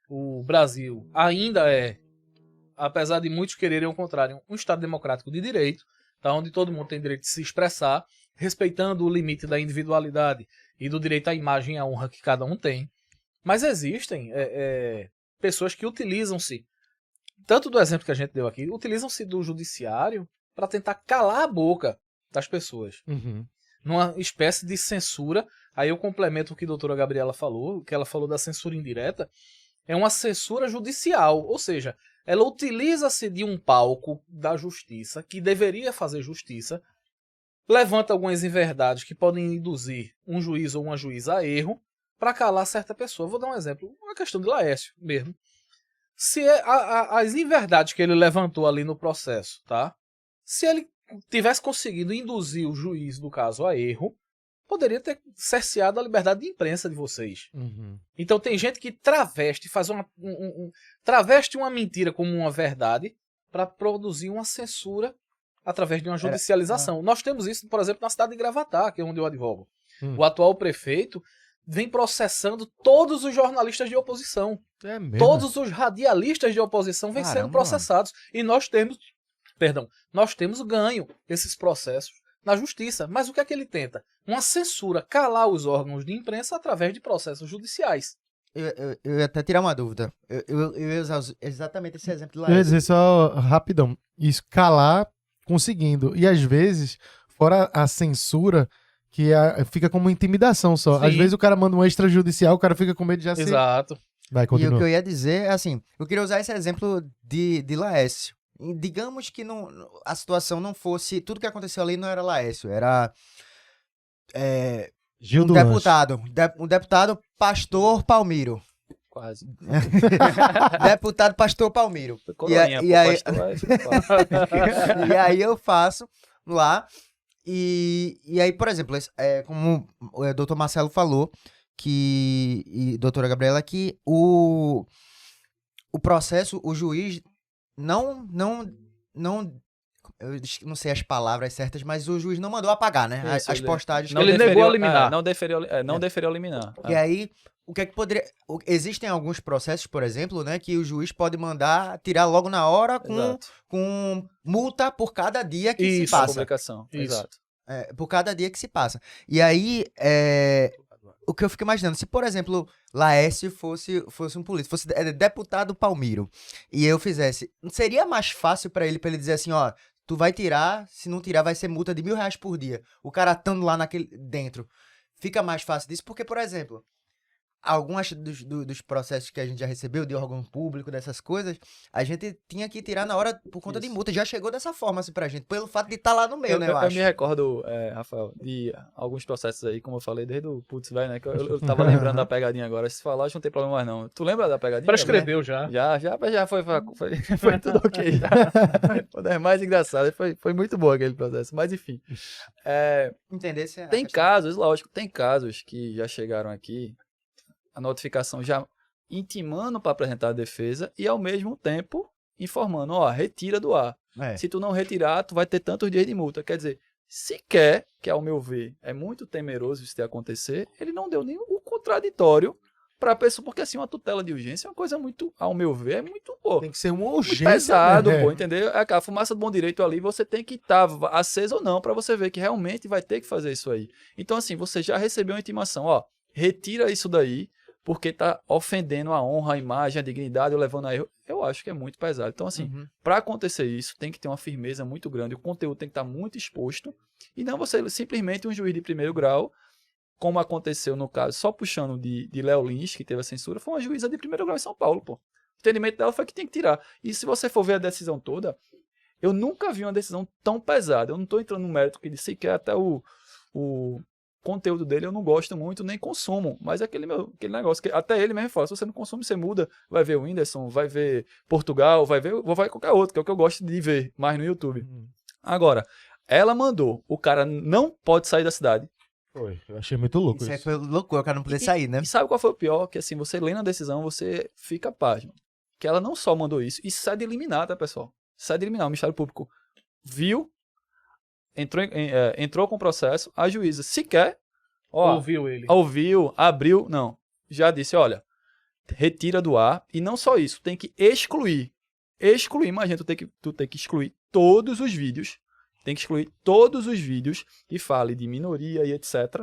o Brasil ainda é, apesar de muitos quererem o contrário, um Estado democrático de direito, tá, onde todo mundo tem direito de se expressar, respeitando o limite da individualidade e do direito à imagem e à honra que cada um tem. Mas existem pessoas que utilizam-se, tanto do exemplo que a gente deu aqui, utilizam-se do judiciário para tentar calar a boca das pessoas. Uhum. Numa espécie de censura. Aí eu complemento o que a doutora Gabriela falou, que ela falou da censura indireta, é uma censura judicial, ou seja, ela utiliza-se de um palco da justiça, que deveria fazer justiça, levanta algumas inverdades que podem induzir um juiz ou uma juíza a erro, para calar certa pessoa. Vou dar um exemplo, uma questão de Laércio mesmo. Se as inverdades que ele levantou ali no processo, tá? Se ele tivesse conseguido induzir o juiz do caso a erro, poderia ter cerceado a liberdade de imprensa de vocês. Uhum. Então tem gente que traveste, traveste uma mentira como uma verdade para produzir uma censura através de uma judicialização. Nós temos isso, por exemplo, na cidade de Gravatá, que é onde eu advogo. O atual prefeito vem processando todos os jornalistas de oposição. É mesmo? Todos os radialistas de oposição vêm sendo processados. E nós temos ganho esses processos na justiça. Mas o que é que ele tenta? Uma censura, calar os órgãos de imprensa através de processos judiciais. Eu ia até tirar uma dúvida. Eu ia usar exatamente esse exemplo de Eu ia Laércio. dizer só rapidão, isso, calar conseguindo. E às vezes, fora a censura, que fica como intimidação só. Sim. Às vezes o cara manda um extrajudicial, o cara fica com medo de já ser... Exato. Vai, E o continua. que eu ia dizer é assim, eu queria usar esse exemplo de Laércio. E digamos que a situação não fosse... Tudo que aconteceu ali não era Laércio, era Gil um do deputado. Um deputado Pastor Palmiro. Quase. Deputado Pastor Palmiro. Foi coroinha, E aí- pastor, aí fica fácil. E aí eu faço lá. E aí, por exemplo, como o doutor Marcelo falou, e a doutora Gabriela, que o processo, o juiz não, eu não sei as palavras certas, mas o juiz não mandou apagar, né? Isso, As ele- postagens. Ele negou a liminar. Não deferiu a liminar. E aí, o que é que poderia... Existem alguns processos, por exemplo, né, que o juiz pode mandar tirar logo na hora Exato. com multa por cada dia que se Isso, A passa. publicação. Isso. Exato. Por cada dia que se passa. E aí, o que eu fico imaginando, se, por exemplo, Laércio fosse um político, fosse deputado Palmiro, e eu fizesse, seria mais fácil pra ele dizer assim, ó, tu vai tirar, se não tirar vai ser multa de R$1.000 por dia. O cara estando lá dentro. Fica mais fácil disso, porque, por exemplo, alguns dos processos que a gente já recebeu de órgão público, dessas coisas, a gente tinha que tirar na hora por conta de multa. Já chegou dessa forma assim pra gente, pelo fato de estar lá no meio, né, eu Eu acho. me recordo, Rafael, de alguns processos aí, como eu falei, desde o putz, velho, né? Que eu tava lembrando da pegadinha agora. Se falar, acho que não tem problema mais, não. Tu lembra da pegadinha? Prescreveu já. Já foi tudo ok. Já. Uma das mais engraçadas. Foi muito bom aquele processo. Mas enfim. Entendesse? Tem casos, lógico, tem casos que já chegaram aqui, a notificação já intimando para apresentar a defesa e, ao mesmo tempo, informando, ó, retira do ar. Se tu não retirar, tu vai ter tantos dias de multa. Quer dizer, se quer, que ao meu ver é muito temeroso isso ter acontecer, ele não deu nem o contraditório para a pessoa, porque assim, uma tutela de urgência é uma coisa muito, ao meu ver, é muito, pô, Tem que ser uma muito urgência. pesado, né? pô, entendeu? A fumaça do bom direito ali, você tem que estar acesa ou não, para você ver que realmente vai ter que fazer isso aí. Então, assim, você já recebeu uma intimação, ó, retira isso daí, porque tá ofendendo a honra, a imagem, a dignidade, ou levando a erro. Eu acho que é muito pesado. Então, assim, para acontecer isso, tem que ter uma firmeza muito grande, o conteúdo tem que estar muito exposto, e não você simplesmente um juiz de primeiro grau, como aconteceu no caso, só puxando de Léo Lins, que teve a censura, foi uma juíza de primeiro grau em São Paulo, pô. O entendimento dela foi que tem que tirar. E se você for ver a decisão toda, eu nunca vi uma decisão tão pesada. Eu não estou entrando no mérito que sequer até o conteúdo dele eu não gosto muito, nem consumo. Mas é aquele negócio que até ele mesmo fala, se você não consome, você muda. Vai ver o Whindersson, vai ver Portugal, vai ver qualquer outro, que é o que eu gosto de ver mais no YouTube. Agora, ela mandou, o cara não pode sair da cidade. Foi, eu achei muito louco Isso aí isso. foi loucura, o cara não podia sair, né? E sabe qual foi o pior? Que assim, você lendo a decisão, você fica pasmo. Que ela não só mandou isso, e sai de liminar, tá, pessoal? Sai de liminar. O Ministério Público viu, entrou com o processo, a juíza sequer Ouviu ele. ouviu, abriu, não. Já disse, olha, retira do ar, e não só isso, tem que excluir. Imagina, tu tem que excluir todos os vídeos, que fale de minoria e etc.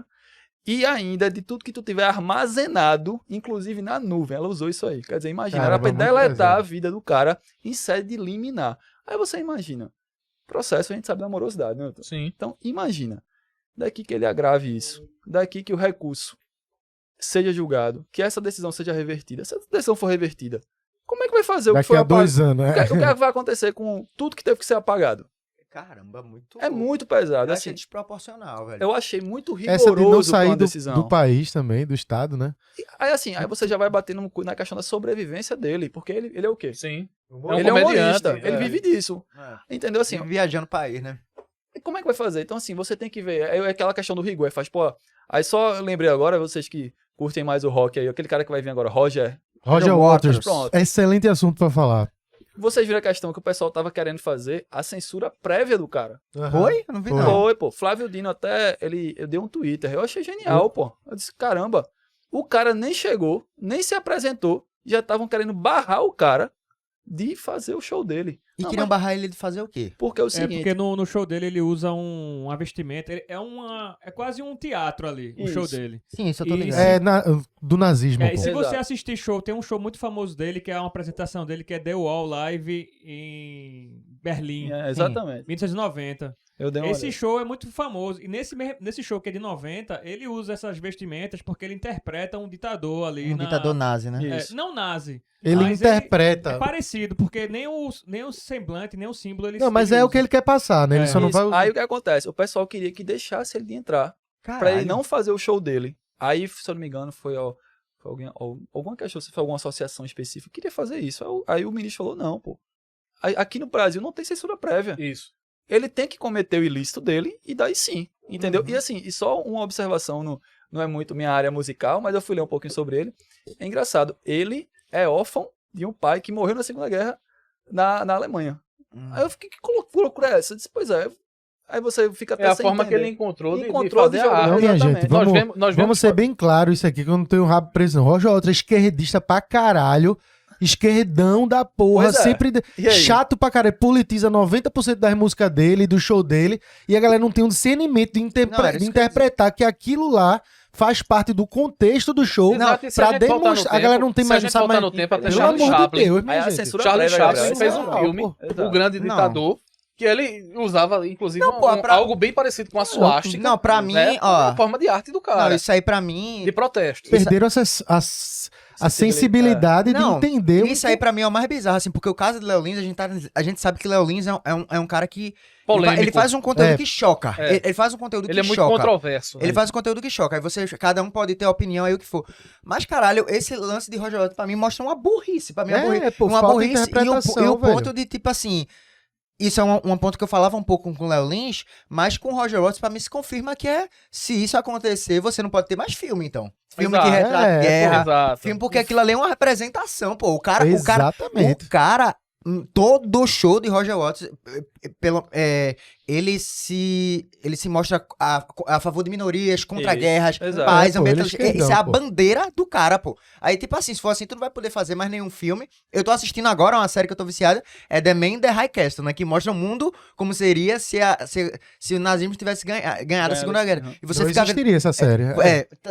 E ainda de tudo que tu tiver armazenado, inclusive na nuvem. Ela usou isso aí. Quer dizer, imagina, era pra muito deletar pesado. a vida do cara em sede de liminar. Aí você imagina, processo a gente sabe da morosidade, né? Sim. Então, imagina, daqui que ele agrave isso, daqui que o recurso seja julgado, que essa decisão seja revertida. Se essa decisão for revertida, como é que vai fazer o que Daqui foi a apagado? 2 anos, O né? que é que vai acontecer com tudo que teve que ser apagado? Caramba, muito. É muito pesado. Eu achei Assim, desproporcional, velho. eu achei muito Essa de não rigoroso com a sair do, decisão. do país também, do estado, né? Aí assim, aí você já vai bater na questão da sobrevivência dele, porque ele é o quê? Sim. Ele é um comediante, humorista, ele vive disso. Entendeu? Assim, Viajando o país, né? como é que vai fazer? Então, assim, você tem que ver. É aquela questão do rigor. Aí faz, pô. Aí só lembrei agora, vocês que curtem mais o rock aí, aquele cara que vai vir agora, Roger. Roger Waters. Pronto. Excelente assunto pra falar. Vocês viram a questão que o pessoal tava querendo fazer a censura prévia do cara. Foi? Eu não vi, Foi. não. Foi, pô. Flávio Dino até, eu dei um Twitter. Eu achei genial, pô. Eu disse, caramba, o cara nem chegou, nem se apresentou, já estavam querendo barrar o cara de fazer o show dele. E Não, queriam mas barrar ele de fazer o quê? porque é o É seguinte... porque no show dele ele usa uma vestimenta. É quase um teatro ali, o show Isso. dele. Sim, isso eu tô E- ligado. É do nazismo, E pô. se você Exato. assistir show, tem um show muito famoso dele, que é uma apresentação dele, que é The Wall Live em Berlim, É, exatamente. 1990. Eu dei uma Esse olhada. show é muito famoso. E nesse show que é de 90, ele usa essas vestimentas porque ele interpreta um ditador ali. Um ditador nazi, né? É, Isso. não nazi. Ele mas interpreta. É parecido, porque nem o semblante, nem o símbolo ele Não, mas ele é o usa. que ele quer passar, né? Ele É. só não Isso. vai usar. Aí o que acontece? O pessoal queria que deixasse ele de entrar, pra ele não fazer o show dele. Aí, se eu não me engano, foi alguma questão, se foi alguma associação específica que queria fazer isso. Aí o ministro falou, não, pô. Aqui no Brasil não tem censura prévia. Isso. Ele tem que cometer o ilícito dele e daí sim, entendeu? Uhum. E assim, e só uma observação, não é muito minha área musical, mas eu fui ler um pouquinho sobre ele. É engraçado, ele é órfão de um pai que morreu na Segunda Guerra na Alemanha. Aí eu fiquei, que loucura é essa? Eu disse, pois é. Aí você fica até É a sem forma que entender. ele encontrou de Encontrou fazer de a jogar. arte. Não, minha exatamente. gente, Nós vamos vemos ser bem claro isso aqui, que eu não tenho rabo preso, não. Roger Waters, esquerdista pra caralho, esquerdão da porra, Pois é. sempre E aí? chato pra caralho, politiza 90% das músicas dele, do show dele, e a galera não tem um discernimento de, Não, era isso que eu ia interpretar que aquilo lá faz parte do contexto do show, Exato, e se pra a gente voltar no demonstrar, a galera não tem se mais, a não gente sabe voltar mais, no tempo, até pelo Charlie amor de Chaplin. Deus, minha Aí a gente. censura Charlie prévia, Chaplin Gabriel. fez um Exato, filme, pô. Exato. O Grande Não. Ditador, que ele usava, inclusive, Não, pô, algo bem parecido com a suástica. Não, pra mim, né? ó. Uma forma de arte do cara, Não, isso aí pra mim. de protesto. Perderam a sensibilidade de Não, entender. Isso aí pra mim é o mais bizarro, assim, porque o caso de Léo Lins, a gente sabe que Léo Lins é um cara que. Polêmico. Ele faz um conteúdo É. que choca. É. Ele faz um conteúdo Ele que é muito choca. controverso. Ele né? faz um conteúdo que choca. Aí cada um pode ter opinião aí o que for. Mas, caralho, esse lance de Roger Waters pra mim mostra uma burrice. Pra mim é uma burrice. pô, Uma falta de burrice e interpretação, o ponto velho. de, tipo assim. Isso é um ponto que eu falava um pouco com o Léo Lins, mas com o Roger Waters, pra mim, se confirma que se isso acontecer, você não pode ter mais filme, então. Filme que Exato. retrata É, guerra. Exato. Filme porque aquilo ali é uma representação, pô. Exatamente. O cara, todo show de Roger Waters, ele se mostra a favor de minorias, contra Isso, guerras, exato. paz, É, pô, ele é ambientalismo. Isso é esquerdão, a pô. bandeira do cara, pô. Aí, tipo assim, se for assim, tu não vai poder fazer mais nenhum filme. Eu tô assistindo agora uma série que eu tô viciada, é The Man in the High Castle, né? Que mostra o mundo como seria se o nazismo tivesse ganhado a Segunda Guerra. E você Não fica vendo. existiria essa série.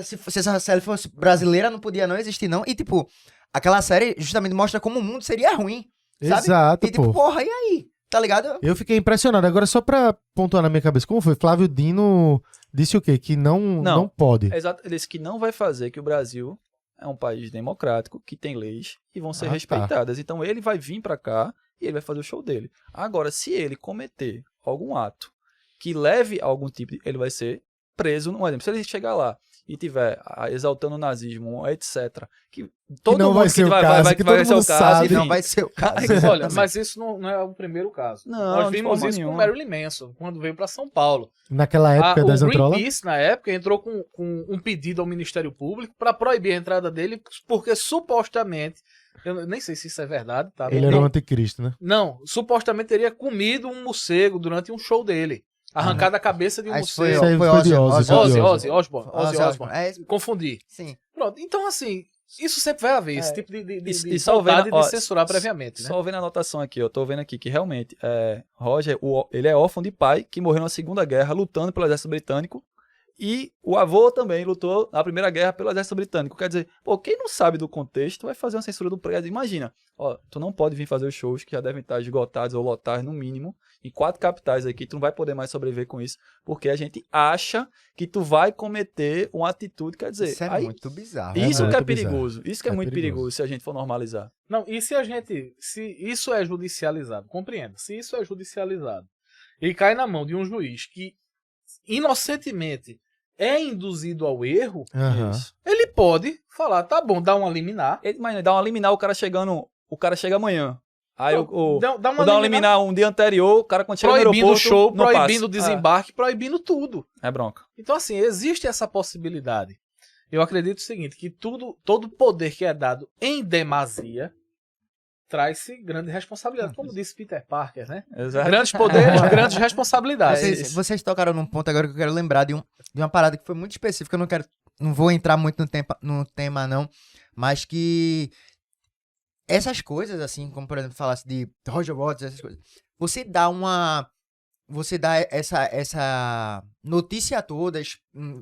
Se essa série fosse brasileira, não podia não existir, não. E, tipo, aquela série justamente mostra como o mundo seria ruim, sabe? Exato, E, tipo, pô. porra, e aí? Tá ligado? Eu fiquei impressionado. Agora, só pra pontuar na minha cabeça, como foi? Flávio Dino disse o quê? Que não pode. Exato, ele disse que não vai fazer, que o Brasil é um país democrático, que tem leis e vão ser Ah, respeitadas. Então ele vai vir pra cá e ele vai fazer o show dele. Agora, se ele cometer algum ato que leve a algum tipo de... Ele vai ser preso, um exemplo, se ele chegar lá e tiver exaltando o nazismo, etc. Que todo não mundo vai ser o vai caso, que vai todo ser o mundo caso, sabe. enfim. Não vai ser o caso. Olha, mas isso não é o primeiro caso. Não, Nós de vimos forma isso com nenhuma. Marilyn Manson, quando veio pra São Paulo. Naquela época das O Antrolas. Greenpeace, na época, entrou com um pedido ao Ministério Público para proibir a entrada dele, porque supostamente, eu nem sei se isso é verdade, tá? Ele era o anticristo, né? Não, supostamente teria comido um morcego durante um show dele. Arrancado a cabeça de um Aí morcego. Isso aí foi foi de Ozzy, Ozzy. Ozzy Ozzy. Osbourne. Ozzy Osbourne. É, Confundi. sim. Pronto, então assim, Isso sempre vai haver, esse É. tipo de E só vontade vendo, ó, de censurar previamente, né? Só vendo a anotação aqui, eu tô vendo aqui que realmente Roger, ele é órfão de pai que morreu na Segunda Guerra lutando pelo exército britânico e o avô também lutou na Primeira Guerra pelo exército britânico. Quer dizer, pô, quem não sabe do contexto vai fazer uma censura do prédio. Imagina, ó, tu não pode vir fazer os shows que já devem estar esgotados ou lotados no mínimo em 4 capitais aqui, tu não vai poder mais sobreviver com isso, porque a gente acha que tu vai cometer uma atitude, quer dizer, Isso é aí, muito bizarro. isso que é muito perigoso, isso que é, É muito perigoso. perigoso se a gente for normalizar. Não, e se isso é judicializado, compreenda, se isso é judicializado e cai na mão de um juiz que inocentemente é induzido ao erro, Aham. Isso. ele pode falar, tá bom, dá uma liminar. Mas dá uma liminar, o cara chega amanhã. Aí Dá Vou dar uma liminar um dia anterior, o cara quando chega no proibindo o aeroporto, show, não proibindo o passa. desembarque, proibindo tudo. É bronca. Então, assim, existe essa possibilidade. Eu acredito o seguinte, que todo poder que é dado em demasia traz-se grande responsabilidade. Como disse Peter Parker, né? Exato. Grandes poderes, grandes responsabilidades. Vocês tocaram num ponto agora que eu quero lembrar de uma parada que foi muito específica. Eu não vou entrar muito no tema, não. Mas que essas coisas, assim, como por exemplo, falasse de Roger Waters, essas coisas. Você dá essa notícia toda,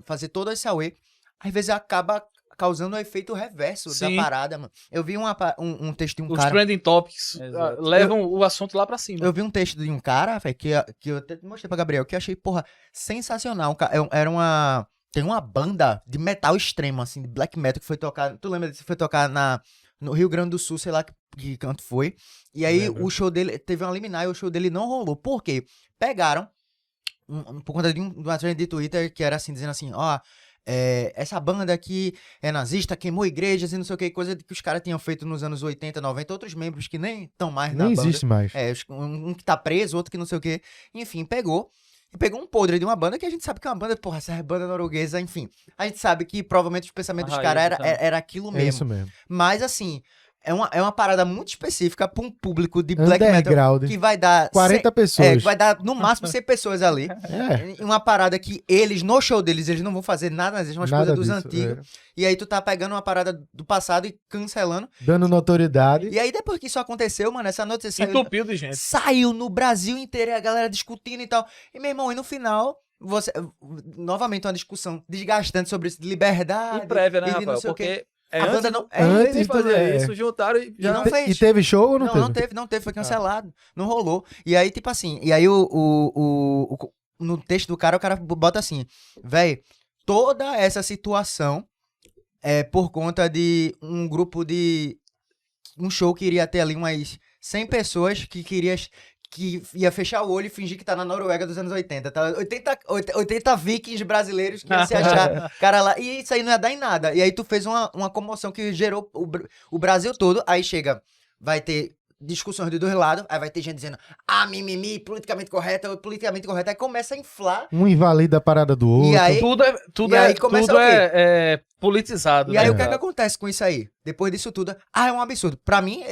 fazer todo esse auê, às vezes acaba causando o efeito reverso Sim. da parada, mano. Eu vi um texto de um Os cara. trending topics Exato. levam o assunto lá pra cima. Eu vi um texto de um cara, véio, que eu até mostrei pra Gabriel, que eu achei, porra, sensacional. Tem uma banda de metal extremo, assim, de black metal, que foi tocar. Tu lembra disso? Foi tocar no Rio Grande do Sul, sei lá que canto foi. E aí Lembro. o show dele teve uma liminar e o show dele não rolou. Por quê? Pegaram, por conta de uma trend de Twitter que era assim, dizendo assim, ó. Essa banda aqui é nazista, queimou igrejas e não sei o que, coisa que os caras tinham feito nos anos 80, 90, outros membros que nem estão mais na Nem banda. existe mais. Um que tá preso, outro que não sei o que. Enfim, pegou um podre de uma banda que a gente sabe que é uma banda, porra, essa é banda norueguesa, enfim. A gente sabe que provavelmente os pensamentos A dos caras raiz, então. era aquilo É mesmo. isso mesmo. Mas assim, é uma parada muito específica pra um público de black metal Underground. que vai dar 40 que pessoas. vai dar no máximo 100 pessoas ali. É. Uma parada que eles, no show deles, eles não vão fazer nada, existe umas Nada coisas dos disso, antigos. E aí tu tá pegando uma parada do passado e cancelando. Dando notoriedade. E aí depois que isso aconteceu, mano, essa notícia Entupiu de gente. saiu no Brasil inteiro, e a galera discutindo e tal. E, meu irmão, e no final, novamente uma discussão desgastante sobre isso, de liberdade. E prévia, né, e de não Rafael? sei o quê. Porque A banda não- antes de Antes fazer do- isso, juntaram e E já não Te- fez. E teve show ou não, Não teve, foi cancelado. Não rolou. E aí, tipo assim, e aí no texto do cara, o cara bota assim, véi, toda essa situação é por conta de um grupo de um show que iria ter ali umas 100 pessoas que ia fechar o olho e fingir que tá na Noruega dos anos 80. Tá? 80 vikings brasileiros que iam se achar cara lá. E isso aí não ia dar em nada. E aí tu fez uma comoção que gerou o Brasil todo. Aí vai ter discussões de dois lados. Aí vai ter gente dizendo, mimimi, politicamente correta. Aí começa a inflar. Um invalida a parada do outro. E aí, Tudo E aí começa o quê? é politizado. e aí né? o que é que acontece com isso aí? Depois disso tudo, é um absurdo. Pra mim,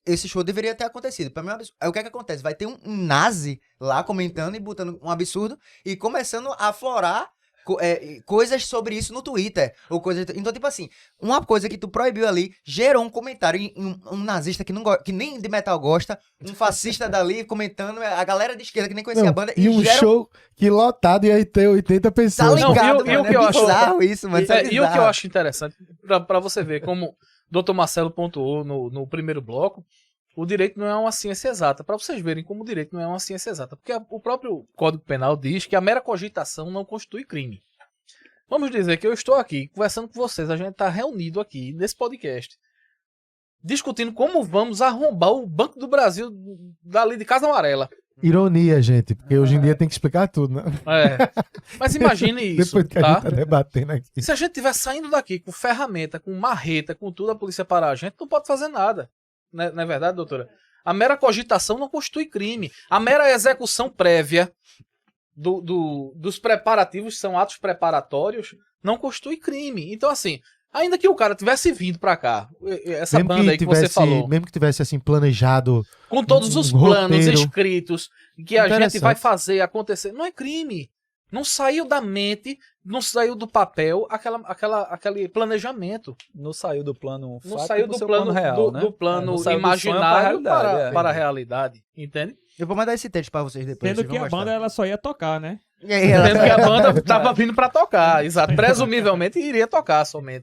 esse show deveria ter acontecido. Pra mim é um absurdo. Aí o que é que acontece? Vai ter um nazi lá comentando e botando um absurdo e começando a aflorar coisas sobre isso no Twitter. Então, tipo assim, uma coisa que tu proibiu ali gerou um comentário em um nazista que nem de metal gosta, um fascista dali comentando, a galera de esquerda que nem conhecia Não, a banda. e um gera show que lotado ia ter 80 Tá pessoas. Não, ligado, e o mano, que eu é acho- bizarro isso, mano. Isso é E o que eu bizarro. acho interessante, pra você ver como o Dr. Marcelo pontuou no primeiro bloco, o direito não é uma ciência exata. Pra vocês verem como o direito não é uma ciência exata. Porque o próprio Código Penal diz que a mera cogitação não constitui crime. Vamos dizer que eu estou aqui conversando com vocês, a gente está reunido aqui nesse podcast, discutindo como vamos arrombar o Banco do Brasil dali de Casa Amarela. Ironia, gente, porque hoje em dia tem que explicar tudo, né? Mas imagine isso, Depois que a tá? gente tá debatendo aqui. Se a gente estiver saindo daqui com ferramenta, com marreta, com tudo, a polícia parar a gente, não pode fazer nada. Não é verdade, doutora? A mera cogitação não constitui crime. A mera execução prévia dos preparativos, são atos preparatórios, não constitui crime. Então, assim, ainda que o cara tivesse vindo pra cá, essa banda aí que você falou, Mesmo que tivesse assim planejado, com todos os um planos roteiro escritos, que a gente interessante. vai fazer acontecer, não é crime. Não saiu da mente, não saiu do papel aquele planejamento. Não saiu do plano Não fático saiu pro do seu plano, real, né? do plano Não saiu do sonho imaginário pra realidade, para a realidade. Entende? Eu vou mandar esse texto pra vocês depois. Sendo vocês que vão a gostar. banda ela só ia tocar, né? E aí ela- Sendo que a banda tava vindo pra tocar, exato. Presumivelmente iria tocar somente.